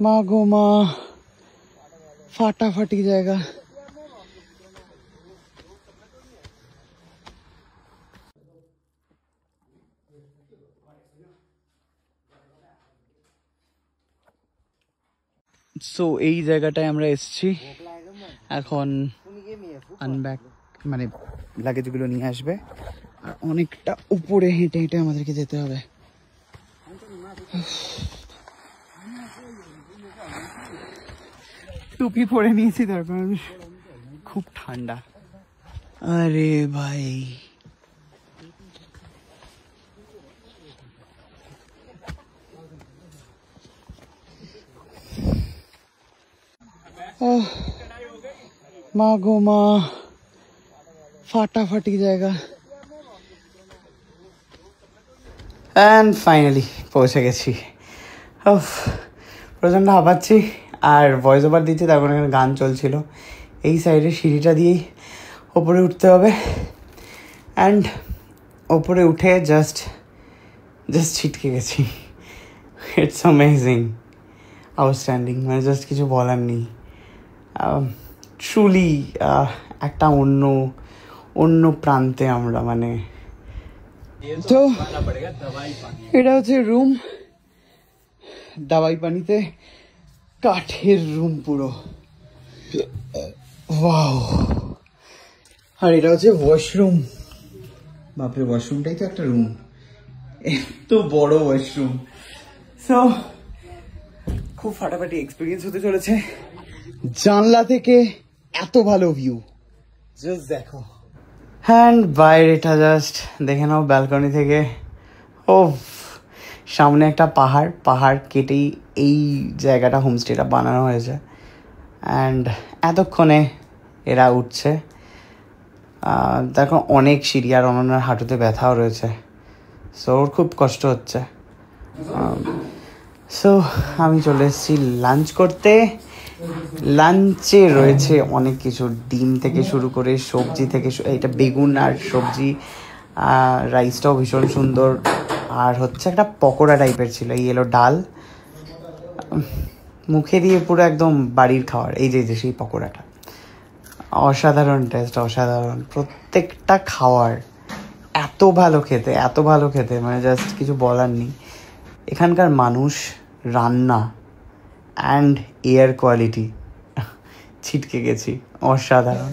মা গো মা, ফাটাফাটি জায়গা। সো এই জায়গাটায় আমরা এসেছি, এখন আনব্যাগ মানে লাগেজগুলো নিয়ে আসবে, আর অনেকটা উপরে হেঁটে হেঁটে আমাদেরকে যেতে হবে। টুপি পরে নিয়েছি তার কারণ খুব ঠান্ডা। আরে ভাই মা গো মা, ফাটাফাটি জায়গা। অ্যান্ড ফাইনালি পৌঁছে গেছি। প্রচণ্ড হাঁপাচ্ছি আর ভয়েস ওভার দিচ্ছি, তারপর এখানে গান চলছিল। এই সাইডে সিঁড়িটা দিয়েই ওপরে উঠতে হবে, অ্যান্ড ওপরে উঠে জাস্ট ছিটকে গেছি। ইটস অ্যামেজিং, আউটস্ট্যান্ডিং, মানে জাস্ট কিছু বলার নেই। ট্রুলি একটা অন্য প্রান্তে আমরা, মানে। তো এটা হচ্ছে রুম, দাবাই পানিতে কাঠের রুম পুরো। ওয়াও। আর এটা হচ্ছে ওয়াশরুম। বাপরে, ওয়াশরুমটাই তো একটা রুম, এত বড় ওয়াশরুম। সো খুব ফাটাফাটি এক্সপিরিয়েন্স হতে চলেছে। জানলা থেকে এত ভালো ভিউ, জাস্ট দেখো। হ্যান্ড বাইরেটা জাস্ট দেখে নাও ব্যালকনি থেকে। ও সামনে একটা পাহাড় কেটেই এই জায়গাটা, হোমস্টেটা বানানো হয়েছে। অ্যান্ড এতক্ষণে এরা উঠছে। দেখো অনেক সিঁড়ি, আর অনন্যার হাঁটুতে ব্যথাও রয়েছে, সো ওর খুব কষ্ট হচ্ছে। সো আমি চলে এসেছি লাঞ্চ করতে। লাঞ্চে রয়েছে অনেক কিছু, ডিম থেকে শুরু করে সবজি থেকে, এটা বেগুন আর সবজি, রাইসটাও ভীষণ সুন্দর, আর হচ্ছে একটা পকোড়া টাইপের ছিল, এই এলো ডাল। মুখে দিয়ে পুরো একদম বাড়ির খাবার। এই যে সেই পকোড়াটা, অসাধারণ টেস্ট, অসাধারণ। প্রত্যেকটা খাওয়ার এত ভালো খেতে, মানে জাস্ট কিছু বলার নেই। এখানকার মানুষ, রান্না অ্যান্ড এয়ার কোয়ালিটি, ছিটকে গেছি, অসাধারণ।